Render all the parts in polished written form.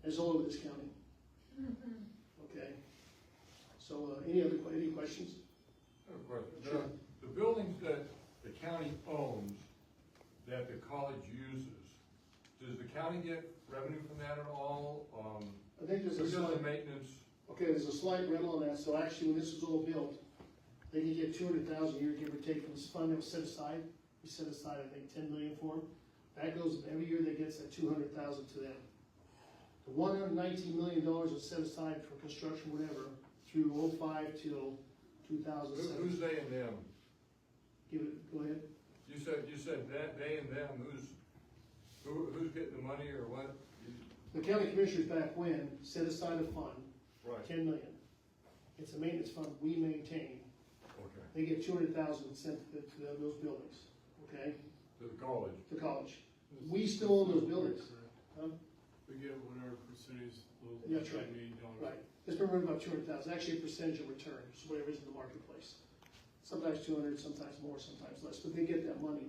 It's all over this county. Okay. So, any questions? I have a question. Sure. The buildings that the county owns, that the college uses, does the county get revenue from that at all? I think there's Who a does the slight, maintenance? okay, there's a slight rental on that, so actually, when this was all built, they could get 200,000 a year, give or take, from this fund that was set aside. We set aside, I think, 10 million for them. That goes, every year that gets that 200,000 to them. The $119 million was set aside for construction, whatever, through 05 till 2007. Who's they and them? Give it, go ahead. You said that, they and them, who's getting the money or what? The county commissioners back when set aside a fund, Right, 10 million. It's a maintenance fund we maintain. okay, They get 200,000 sent to those buildings, okay, to the college. to college. We still own those buildings. Huh? We get whatever percentage, those That's right. $10 million. Right. It's been running about 200,000, actually a percentage of return, so whatever is in the marketplace. Sometimes 200, sometimes more, sometimes less, but they get that money.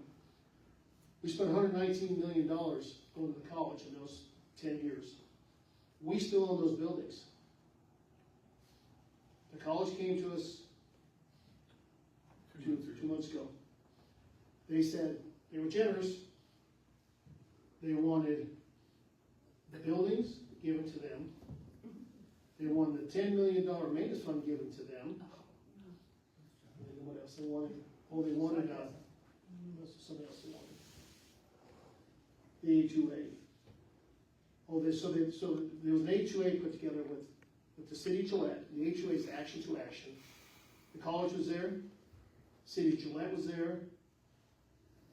We spent $119 million going to the college in those 10 years. We still own those buildings. The college came to us 2 months ago. They said, they were generous. They wanted the buildings given to them. They wanted the $10 million maintenance fund given to them. And what else they wanted? Oh, they wanted, something else they wanted. The A2A. Oh, so there was an A2A put together with the city of Gillette. The A2A is action to action. The college was there. City of Gillette was there.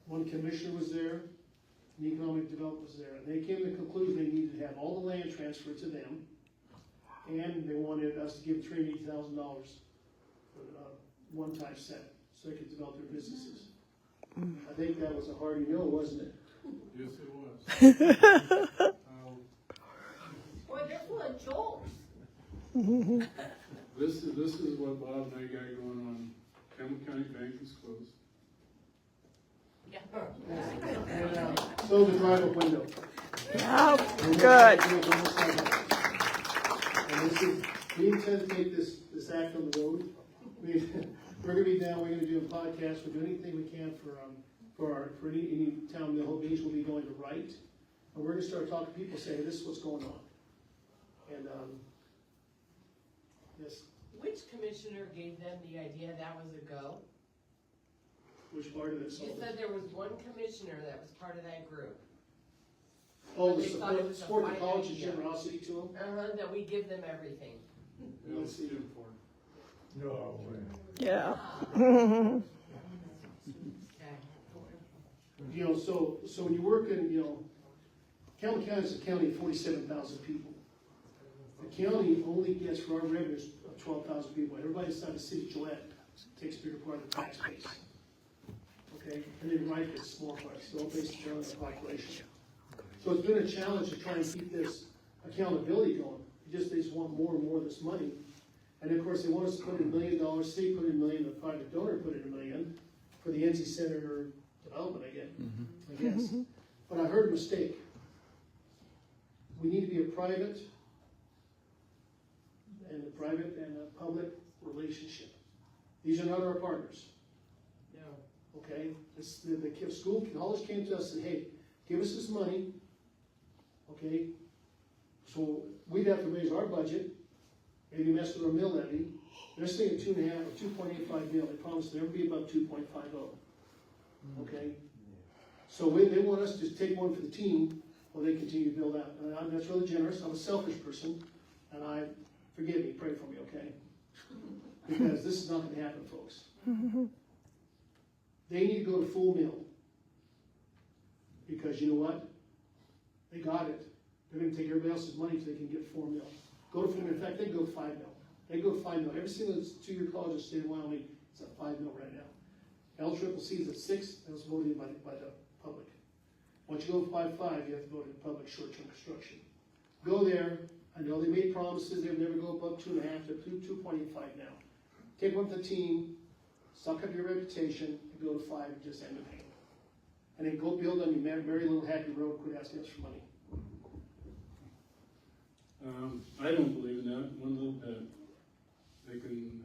One commissioner was there. And economic development was there. And they came to the conclusion they needed to have all the land transferred to them. And they wanted us to give $380,000 for a one-time set so they could develop their businesses. I think that was a hearty no, wasn't it? Yes, it was. Boy, they're full of jokes. This is what Bob and I got going on. Campbell County Bank is closed. And so the drive-up window. Oh, good. And we intend to take this act on the road. We're gonna be down, we're gonna do a podcast, we'll do anything we can for any town in the whole beach, we'll be going to Wright. And we're gonna start talking to people, say, hey, this is what's going on. And, yes, Which commissioner gave them the idea that was a go? which part of it? You said there was one commissioner that was part of that group. Oh, They thought it was a support the fine college's idea. generosity to them? That we give them everything. Let's see. No. Yeah. Okay. You know, so when you work in, you know, Campbell County is a county of 47,000 people. The county only gets for our revenues of 12,000 people. Everybody inside the city of Gillette takes a bigger part of the tax base. Okay, and then Wright gets a small part, so based on the population. So it's been a challenge to try and keep this accountability going. They just want more and more of this money. And of course, they want us to put in $1 million, city put in $1 million, the private donor put in $1 million for the NC Center development, I guess. But I heard a mistake. We need to be a private and a public relationship. These are not our partners. No. Okay, the school, college came to us and said, hey, give us this money, okay? So we'd have to raise our budget, maybe mess with our mill levy. They're saying 2.5 or 2.85 mil. They promised there'd be about 2.50. Okay, so they want us to take one for the team while they continue to build out. And that's really generous. I'm a selfish person, and forgive me, pray for me, okay? Because this is not going to happen, folks. They need to go to full mill. Because you know what? They got it. They're going to take everybody else's money so they can get 4 mil. Go to 4 mil. In fact, they go 5 mil. They go 5 mil. Every single 2-year college in the state of Wyoming is at 5 mil right now. LCCC is at 6. That was voted by the public. Once you go 5.5, you have to go to public short-term construction. Go there. I know they made promises. They would never go above 2.5. They're 2.85 now. Take one for the team. Suck up your reputation and go to 5 and just end the pain. And then go build on your Merry Little Happy Road. Quit asking us for money. I don't believe in that one little bit. They can,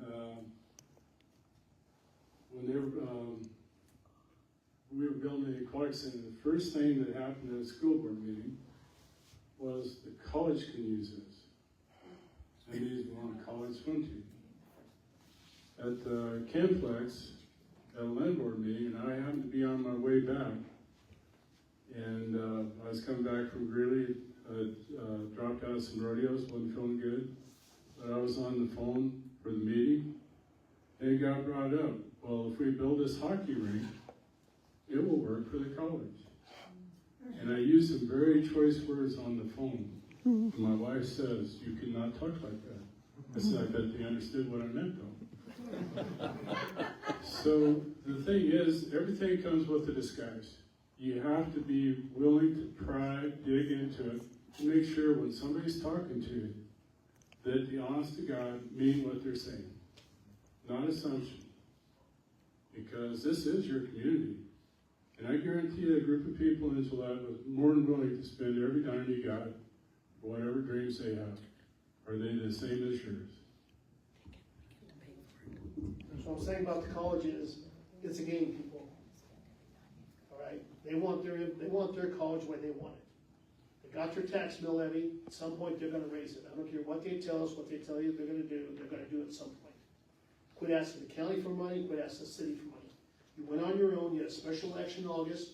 we were building the aquatic center, the first thing that happened at a school board meeting was the college can use this. And these were on a college swim team. At the Camplex, at a landlord meeting, and I happened to be on my way back. And I was coming back from Greeley, dropped out of some rodeos, wasn't feeling good. But I was on the phone for the meeting, and it got brought up. Well, if we build this hockey rink, it will work for the college. And I used some very choice words on the phone. And my wife says, "You cannot talk like that." I said, "I bet they understood what I meant though." So the thing is, everything comes with a disguise. You have to be willing to pry, dig into it, to make sure when somebody's talking to you, that the honest to God mean what they're saying. Not assumption. Because this is your community. And I guarantee you a group of people in Gillette was more than willing to spend every dime you got for whatever dreams they have. Are they the same as yours? That's what I'm saying about the college is, it's a game, people. All right, they want their college the way they want it. They got their tax mill levy, at some point they're gonna raise it. I don't care what they tell us, what they tell you they're gonna do it at some point. Quit asking the county for money, quit asking the city for money. You went on your own, you had a special election in August.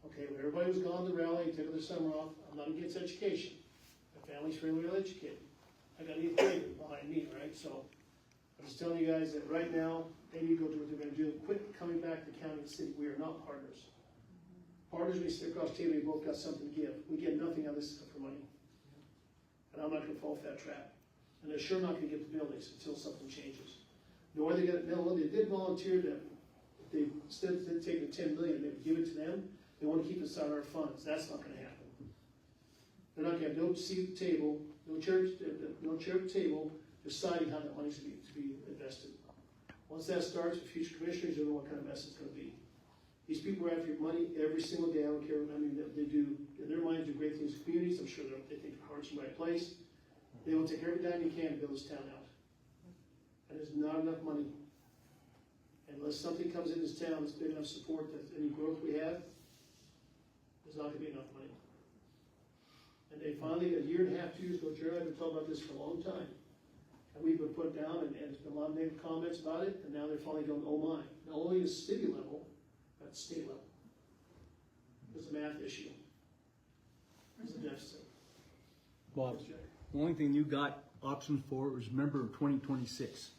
Okay, when everybody was gone to the rally, took their summer off. I'm not against education. My family's fairly well educated. I got an 8th grader behind me, right? So I'm just telling you guys that right now, they need to go do what they're gonna do. Quit coming back to county and city. We are not partners. Partners, we sit across the table, we both got something to give. We get nothing out of this except for money. And I'm not gonna fall for that trap. And they're sure not gonna get the buildings until something changes. Nor are they gonna, they did volunteer that if they, instead of taking 10 million, they would give it to them. They wanna keep us out of our funds. That's not gonna happen. They're not gonna have no seat at the table, no chair at the table, deciding how that money's to be invested. Once that starts, the future commissioners don't know what kind of mess it's gonna be. These people are after your money every single day. I don't care. I mean, they do, in their minds, do great things in communities. I'm sure they think the heart's in the right place. They will take every dime you can to build this town out. And there's not enough money. Unless something comes in this town that's big enough support that any growth we have, there's not gonna be enough money. And they finally, a year and a half, 2 years ago, Jerry and I have been talking about this for a long time. And we've been put down, and there's been a lot of negative comments about it, and now they're finally going, oh my. Not only at city level, at the state level. It's a math issue. It's a deficit. Bob, the only thing you got options for is remember 2026.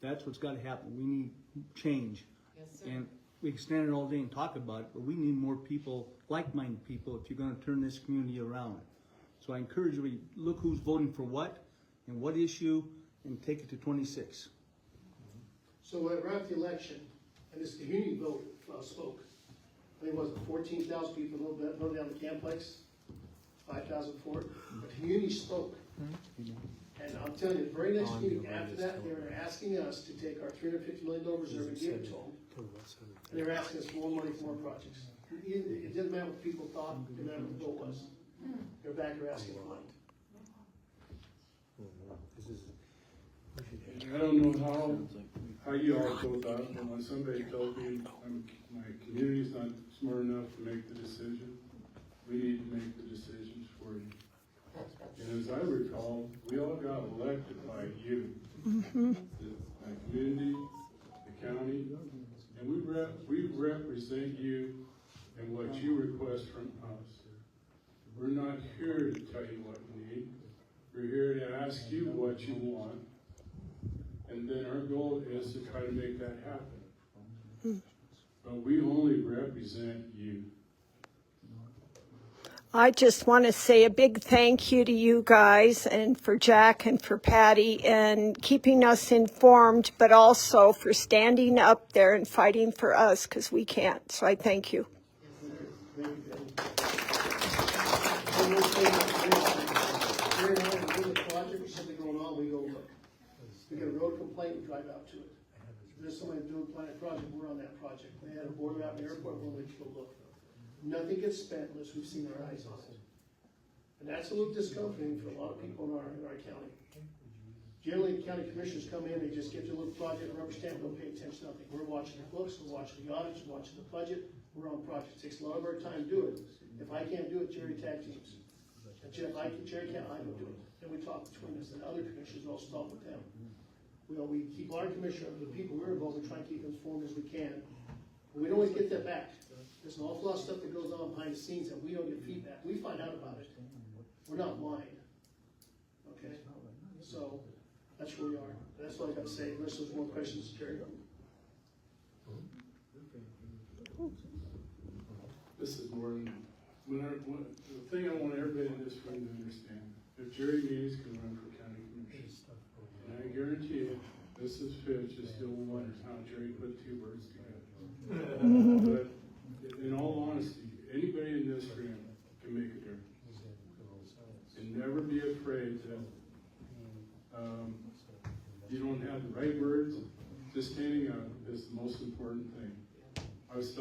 That's what's got to happen. We need change. Yes, sir. And we can stand it all day and talk about it, but we need more people, like-minded people, if you're going to turn this community around. So I encourage you to look who's voting for what and what issue and take it to 26. So we're at the election, and this community vote spoke. I think it was 14,000 people voted down the Camplex, 5,000 for it. The community spoke. And I'm telling you, the very next meeting after that, they were asking us to take our $350 million reserve and give it to them. And they were asking us for more money for more projects. It didn't matter what people thought, it didn't matter what the vote was. They're back there asking for money. I don't know how you all feel about it, but when somebody told me my community's not smart enough to make the decision, we need to make the decisions for you. And as I recall, we all got elected by you, the community, the county, and we represent you and what you request from us. We're not here to tell you what you need. We're here to ask you what you want. And then our goal is to try to make that happen. But we only represent you. I just want to say a big thank you to you guys and for Jack and for Patty and keeping us informed, but also for standing up there and fighting for us because we can't. So I thank you. We get a road complaint, we drive out to it. If there's somebody doing a planning project, we're on that project. They had a border out in the airport, we'll let you go look. Nothing gets spent unless we've seen our eyes on it. And that's a little discomforting for a lot of people in our county. Generally, the county commissioners come in, they just get their little project, rubber stamp, don't pay attention to nothing. We're watching the books, we're watching the audits, we're watching the budget, we're on projects. It takes a lot of our time to do it. If I can't do it, Jerry tag teams. And Jerry can't, I don't do it. And we talk between us, and other commissioners also talk with them. We keep our commissioner, the people we're involved, we try and keep them informed as we can. But we don't always get that back. There's an awful lot of stuff that goes on behind the scenes that we don't get feedback. We find out about it. We're not blind. Okay? So, that's where we are. That's all I gotta say. Unless there's more questions, Jerry. This is more than, the thing I want everybody in this room to understand, if Jerry Means can run for county commissioner, and I guarantee you, this is Fitch, is still wonders how Jerry put two words together. But in all honesty, anybody in this room can make a difference. And never be afraid that you don't have the right words. Just standing up is the most important thing. I was